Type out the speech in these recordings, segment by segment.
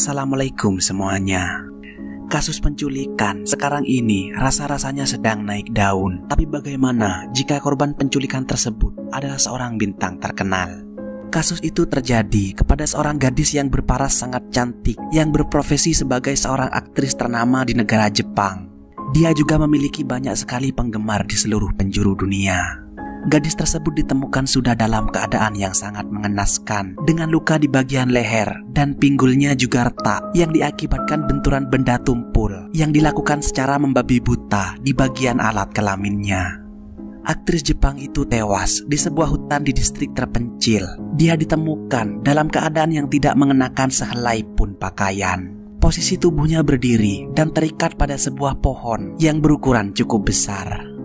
Assalamualaikum semuanya. Kasus penculikan sekarang ini rasa-rasanya sedang naik daun. Tapi bagaimana jika korban penculikan tersebut adalah seorang bintang terkenal? Kasus itu terjadi kepada seorang gadis yang berparas sangat cantik, yang berprofesi sebagai seorang aktris ternama di negara Jepang. Dia juga memiliki banyak sekali penggemar di seluruh penjuru dunia. Gadis tersebut ditemukan sudah dalam keadaan yang sangat mengenaskan, dengan luka di bagian leher dan pinggulnya juga retak yang diakibatkan benturan benda tumpul yang dilakukan secara membabi buta di bagian alat kelaminnya. Aktris Jepang itu tewas di sebuah hutan di distrik terpencil. Dia ditemukan dalam keadaan yang tidak mengenakan sehelai pun pakaian. Posisi tubuhnya berdiri dan terikat pada sebuah pohon yang berukuran cukup besar.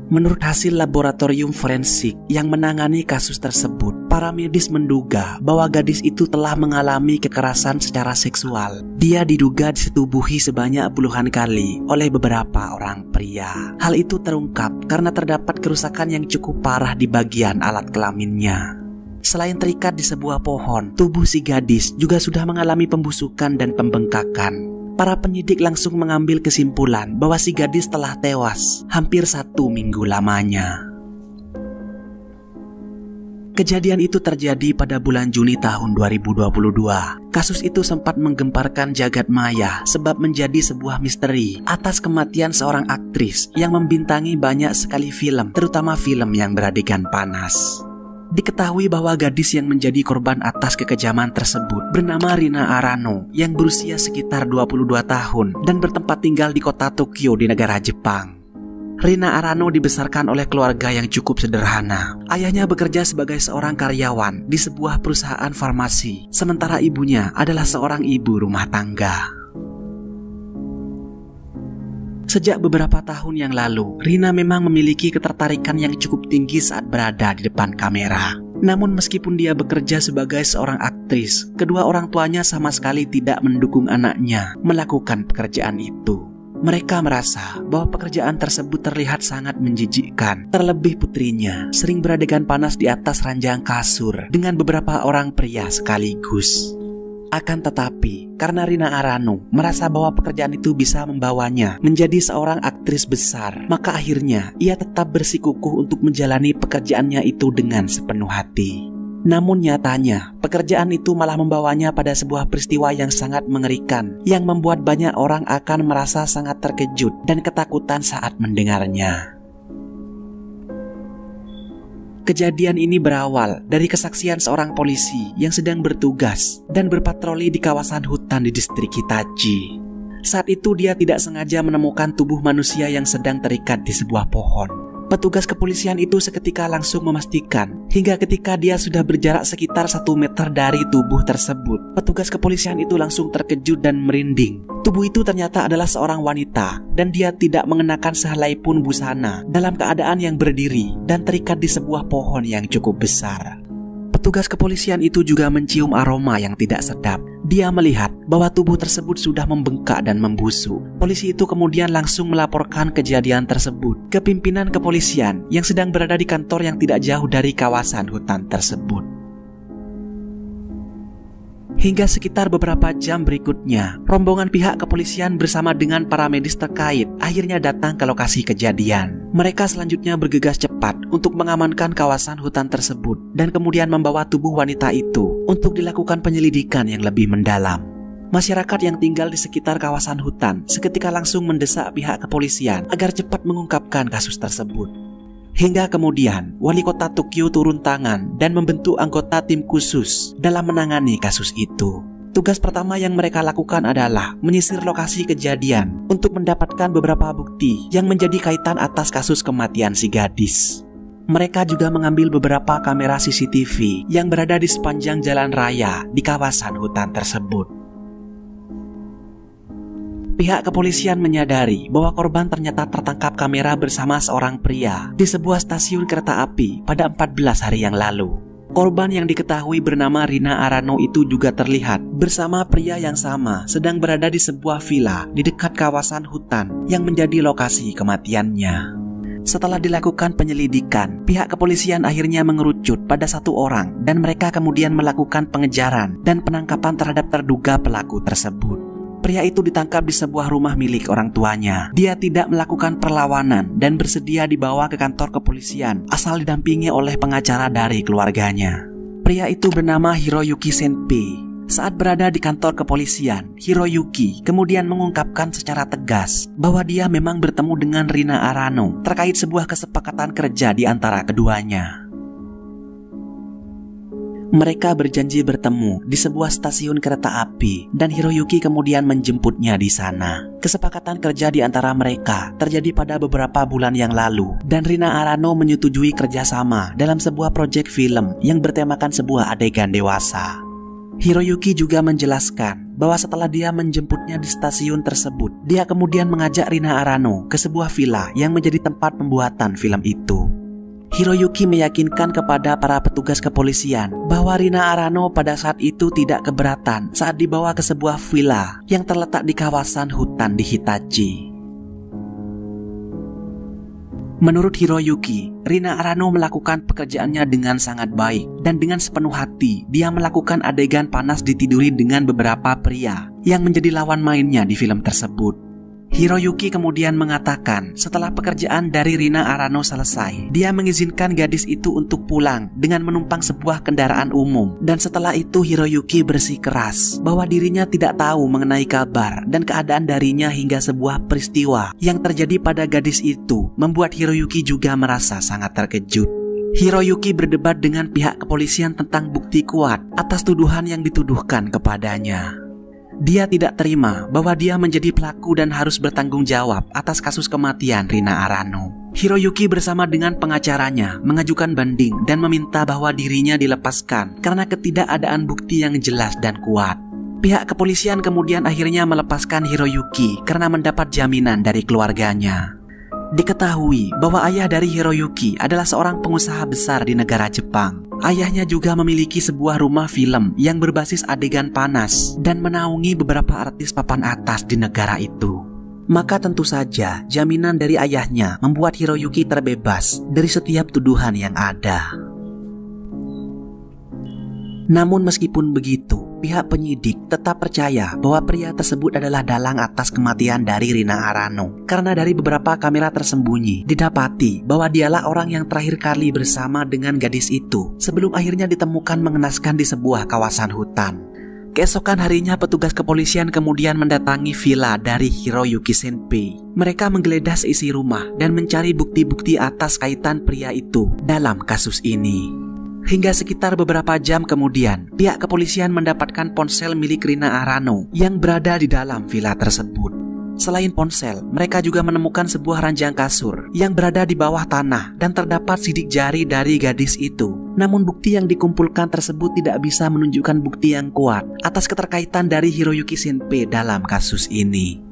Menurut hasil laboratorium forensik yang menangani kasus tersebut, para medis menduga bahwa gadis itu telah mengalami kekerasan secara seksual. Dia diduga disetubuhi sebanyak puluhan kali oleh beberapa orang pria. Hal itu terungkap karena terdapat kerusakan yang cukup parah di bagian alat kelaminnya. Selain terikat di sebuah pohon, tubuh si gadis juga sudah mengalami pembusukan dan pembengkakan. Para penyidik langsung mengambil kesimpulan bahwa si gadis telah tewas hampir 1 minggu lamanya. Kejadian itu terjadi pada bulan Juni tahun 2022. Kasus itu sempat menggemparkan jagat maya sebab menjadi sebuah misteri atas kematian seorang aktris yang membintangi banyak sekali film, terutama film yang beradegan panas. Diketahui bahwa gadis yang menjadi korban atas kekejaman tersebut bernama Rina Arano yang berusia sekitar 22 tahun dan bertempat tinggal di kota Tokyo di negara Jepang. Rina Arano dibesarkan oleh keluarga yang cukup sederhana. Ayahnya bekerja sebagai seorang karyawan di sebuah perusahaan farmasi, sementara ibunya adalah seorang ibu rumah tangga. Sejak beberapa tahun yang lalu, Rina memang memiliki ketertarikan yang cukup tinggi saat berada di depan kamera. Namun meskipun dia bekerja sebagai seorang aktris, kedua orang tuanya sama sekali tidak mendukung anaknya melakukan pekerjaan itu. Mereka merasa bahwa pekerjaan tersebut terlihat sangat menjijikkan. Terlebih putrinya sering beradegan panas di atas ranjang kasur dengan beberapa orang pria sekaligus. Akan tetapi, karena Rina Arano merasa bahwa pekerjaan itu bisa membawanya menjadi seorang aktris besar, maka akhirnya ia tetap bersikukuh untuk menjalani pekerjaannya itu dengan sepenuh hati. Namun nyatanya, pekerjaan itu malah membawanya pada sebuah peristiwa yang sangat mengerikan, yang membuat banyak orang akan merasa sangat terkejut dan ketakutan saat mendengarnya. Kejadian ini berawal dari kesaksian seorang polisi yang sedang bertugas dan berpatroli di kawasan hutan di distrik Hitachi. Saat itu dia tidak sengaja menemukan tubuh manusia yang sedang terikat di sebuah pohon. Petugas kepolisian itu seketika langsung memastikan hingga ketika dia sudah berjarak sekitar 1 meter dari tubuh tersebut. Petugas kepolisian itu langsung terkejut dan merinding. Tubuh itu ternyata adalah seorang wanita dan dia tidak mengenakan sehelai pun busana, dalam keadaan yang berdiri dan terikat di sebuah pohon yang cukup besar. Petugas kepolisian itu juga mencium aroma yang tidak sedap. Dia melihat bahwa tubuh tersebut sudah membengkak dan membusuk. Polisi itu kemudian langsung melaporkan kejadian tersebut ke pimpinan kepolisian yang sedang berada di kantor yang tidak jauh dari kawasan hutan tersebut. Hingga sekitar beberapa jam berikutnya, rombongan pihak kepolisian bersama dengan para medis terkait akhirnya datang ke lokasi kejadian. Mereka selanjutnya bergegas cepat untuk mengamankan kawasan hutan tersebut dan kemudian membawa tubuh wanita itu untuk dilakukan penyelidikan yang lebih mendalam. Masyarakat yang tinggal di sekitar kawasan hutan seketika langsung mendesak pihak kepolisian agar cepat mengungkapkan kasus tersebut. Hingga kemudian, wali kota Tokyo turun tangan dan membentuk anggota tim khusus dalam menangani kasus itu. Tugas pertama yang mereka lakukan adalah menyisir lokasi kejadian untuk mendapatkan beberapa bukti yang menjadi kaitan atas kasus kematian si gadis. Mereka juga mengambil beberapa kamera CCTV yang berada di sepanjang jalan raya di kawasan hutan tersebut. Pihak kepolisian menyadari bahwa korban ternyata tertangkap kamera bersama seorang pria di sebuah stasiun kereta api pada 14 hari yang lalu. Korban yang diketahui bernama Rina Arano itu juga terlihat bersama pria yang sama sedang berada di sebuah villa di dekat kawasan hutan yang menjadi lokasi kematiannya. Setelah dilakukan penyelidikan, pihak kepolisian akhirnya mengerucut pada satu orang dan mereka kemudian melakukan pengejaran dan penangkapan terhadap terduga pelaku tersebut. Pria itu ditangkap di sebuah rumah milik orang tuanya. Dia tidak melakukan perlawanan dan bersedia dibawa ke kantor kepolisian asal didampingi oleh pengacara dari keluarganya. Pria itu bernama Hiroyuki Senpei. Saat berada di kantor kepolisian, Hiroyuki kemudian mengungkapkan secara tegas bahwa dia memang bertemu dengan Rina Arano terkait sebuah kesepakatan kerja di antara keduanya. Mereka berjanji bertemu di sebuah stasiun kereta api dan Hiroyuki kemudian menjemputnya di sana. Kesepakatan kerja di antara mereka terjadi pada beberapa bulan yang lalu dan Rina Arano menyetujui kerjasama dalam sebuah proyek film yang bertemakan sebuah adegan dewasa. Hiroyuki juga menjelaskan bahwa setelah dia menjemputnya di stasiun tersebut, dia kemudian mengajak Rina Arano ke sebuah villa yang menjadi tempat pembuatan film itu. Hiroyuki meyakinkan kepada para petugas kepolisian bahwa Rina Arano pada saat itu tidak keberatan saat dibawa ke sebuah villa yang terletak di kawasan hutan di Hitachi. Menurut Hiroyuki, Rina Arano melakukan pekerjaannya dengan sangat baik dan dengan sepenuh hati dia melakukan adegan panas ditiduri dengan beberapa pria yang menjadi lawan mainnya di film tersebut. Hiroyuki kemudian mengatakan setelah pekerjaan dari Rina Arano selesai, dia mengizinkan gadis itu untuk pulang dengan menumpang sebuah kendaraan umum. Dan setelah itu Hiroyuki bersikeras bahwa dirinya tidak tahu mengenai kabar dan keadaan darinya hingga sebuah peristiwa yang terjadi pada gadis itu membuat Hiroyuki juga merasa sangat terkejut. Hiroyuki berdebat dengan pihak kepolisian tentang bukti kuat atas tuduhan yang dituduhkan kepadanya. Dia tidak terima bahwa dia menjadi pelaku dan harus bertanggung jawab atas kasus kematian Rina Arano. Hiroyuki bersama dengan pengacaranya mengajukan banding dan meminta bahwa dirinya dilepaskan karena ketidakadaan bukti yang jelas dan kuat. Pihak kepolisian kemudian akhirnya melepaskan Hiroyuki karena mendapat jaminan dari keluarganya. Diketahui bahwa ayah dari Hiroyuki adalah seorang pengusaha besar di negara Jepang. Ayahnya juga memiliki sebuah rumah film yang berbasis adegan panas dan menaungi beberapa artis papan atas di negara itu. Maka tentu saja jaminan dari ayahnya membuat Hiroyuki terbebas dari setiap tuduhan yang ada. Namun meskipun begitu, pihak penyidik tetap percaya bahwa pria tersebut adalah dalang atas kematian dari Rina Arano. Karena dari beberapa kamera tersembunyi didapati bahwa dialah orang yang terakhir kali bersama dengan gadis itu sebelum akhirnya ditemukan mengenaskan di sebuah kawasan hutan. Keesokan harinya petugas kepolisian kemudian mendatangi villa dari Hiroyuki Senpei. Mereka menggeledah seisi rumah dan mencari bukti-bukti atas kaitan pria itu dalam kasus ini. Hingga sekitar beberapa jam kemudian, pihak kepolisian mendapatkan ponsel milik Rina Arano yang berada di dalam villa tersebut. Selain ponsel, mereka juga menemukan sebuah ranjang kasur yang berada di bawah tanah dan terdapat sidik jari dari gadis itu. Namun bukti yang dikumpulkan tersebut tidak bisa menunjukkan bukti yang kuat atas keterkaitan dari Hiroyuki Senpei dalam kasus ini.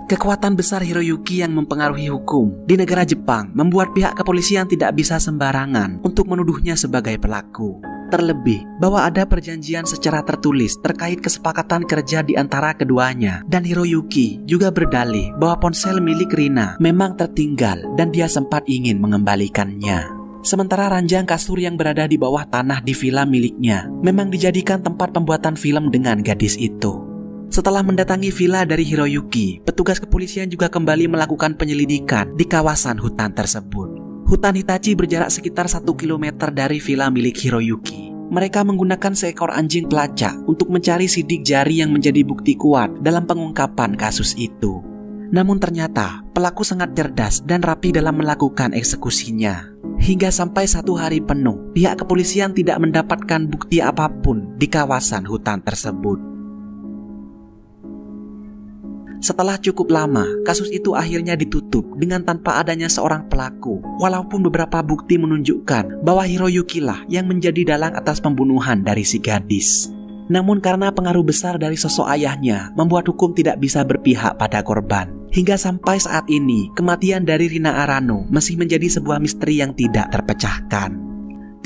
Kekuatan besar Hiroyuki yang mempengaruhi hukum di negara Jepang membuat pihak kepolisian tidak bisa sembarangan untuk menuduhnya sebagai pelaku. Terlebih bahwa ada perjanjian secara tertulis terkait kesepakatan kerja di antara keduanya, dan Hiroyuki juga berdalih bahwa ponsel milik Rina memang tertinggal dan dia sempat ingin mengembalikannya. Sementara ranjang kasur yang berada di bawah tanah di villa miliknya memang dijadikan tempat pembuatan film dengan gadis itu. Setelah mendatangi villa dari Hiroyuki, petugas kepolisian juga kembali melakukan penyelidikan di kawasan hutan tersebut. Hutan Hitachi berjarak sekitar 1 km dari villa milik Hiroyuki. Mereka menggunakan seekor anjing pelacak untuk mencari sidik jari yang menjadi bukti kuat dalam pengungkapan kasus itu. Namun ternyata pelaku sangat cerdas dan rapi dalam melakukan eksekusinya. Hingga sampai 1 hari penuh, pihak kepolisian tidak mendapatkan bukti apapun di kawasan hutan tersebut. Setelah cukup lama, kasus itu akhirnya ditutup dengan tanpa adanya seorang pelaku. Walaupun beberapa bukti menunjukkan bahwa Hiroyuki lah yang menjadi dalang atas pembunuhan dari si gadis. Namun karena pengaruh besar dari sosok ayahnya, membuat hukum tidak bisa berpihak pada korban. Hingga sampai saat ini, kematian dari Rina Arano masih menjadi sebuah misteri yang tidak terpecahkan.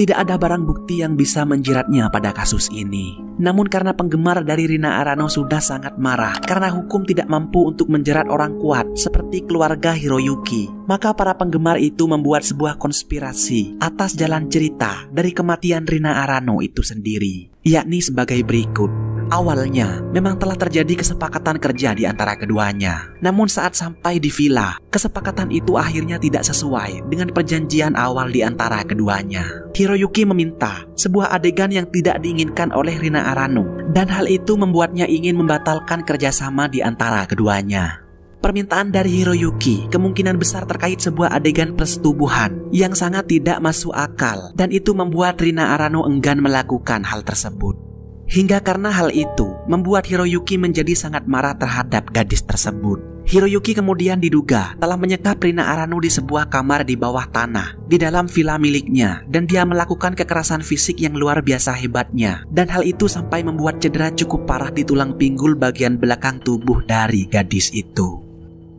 Tidak ada barang bukti yang bisa menjeratnya pada kasus ini. Namun karena penggemar dari Rina Arano sudah sangat marah karena hukum tidak mampu untuk menjerat orang kuat seperti keluarga Hiroyuki, maka para penggemar itu membuat sebuah konspirasi atas jalan cerita dari kematian Rina Arano itu sendiri, yakni sebagai berikut. Awalnya memang telah terjadi kesepakatan kerja di antara keduanya. Namun saat sampai di villa, kesepakatan itu akhirnya tidak sesuai dengan perjanjian awal di antara keduanya. Hiroyuki meminta sebuah adegan yang tidak diinginkan oleh Rina Arano, dan hal itu membuatnya ingin membatalkan kerjasama di antara keduanya. Permintaan dari Hiroyuki kemungkinan besar terkait sebuah adegan persetubuhan yang sangat tidak masuk akal, dan itu membuat Rina Arano enggan melakukan hal tersebut. Hingga karena hal itu membuat Hiroyuki menjadi sangat marah terhadap gadis tersebut. Hiroyuki kemudian diduga telah menyekap Rina Arano di sebuah kamar di bawah tanah di dalam villa miliknya, dan dia melakukan kekerasan fisik yang luar biasa hebatnya, dan hal itu sampai membuat cedera cukup parah di tulang pinggul bagian belakang tubuh dari gadis itu.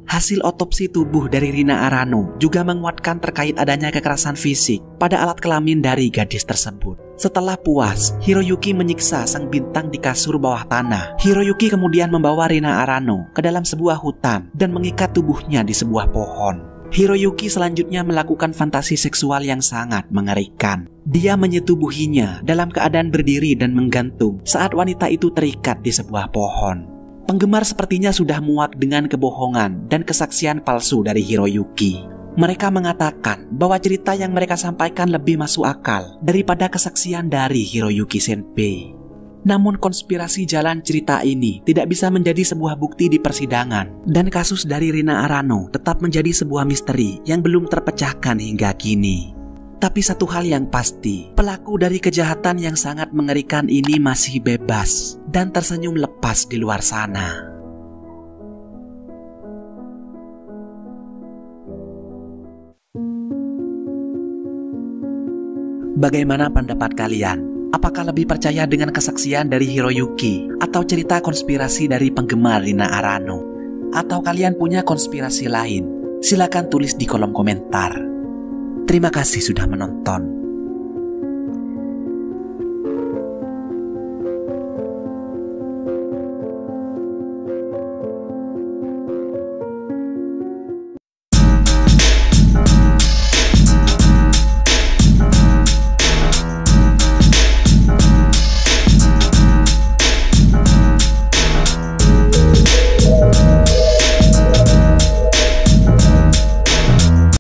Hasil otopsi tubuh dari Rina Arano juga menguatkan terkait adanya kekerasan fisik pada alat kelamin dari gadis tersebut. Setelah puas, Hiroyuki menyiksa sang bintang di kasur bawah tanah. Hiroyuki kemudian membawa Rina Arano ke dalam sebuah hutan dan mengikat tubuhnya di sebuah pohon. Hiroyuki selanjutnya melakukan fantasi seksual yang sangat mengerikan. Dia menyetubuhinya dalam keadaan berdiri dan menggantung saat wanita itu terikat di sebuah pohon. Penggemar sepertinya sudah muak dengan kebohongan dan kesaksian palsu dari Hiroyuki. Mereka mengatakan bahwa cerita yang mereka sampaikan lebih masuk akal daripada kesaksian dari Hiroyuki Senpai. Namun konspirasi jalan cerita ini tidak bisa menjadi sebuah bukti di persidangan, dan kasus dari Rina Arano tetap menjadi sebuah misteri yang belum terpecahkan hingga kini. Tapi satu hal yang pasti, pelaku dari kejahatan yang sangat mengerikan ini masih bebas dan tersenyum lepas di luar sana. Bagaimana pendapat kalian? Apakah lebih percaya dengan kesaksian dari Hiroyuki atau cerita konspirasi dari penggemar Rina Arano? Atau kalian punya konspirasi lain? Silakan tulis di kolom komentar. Terima kasih sudah menonton.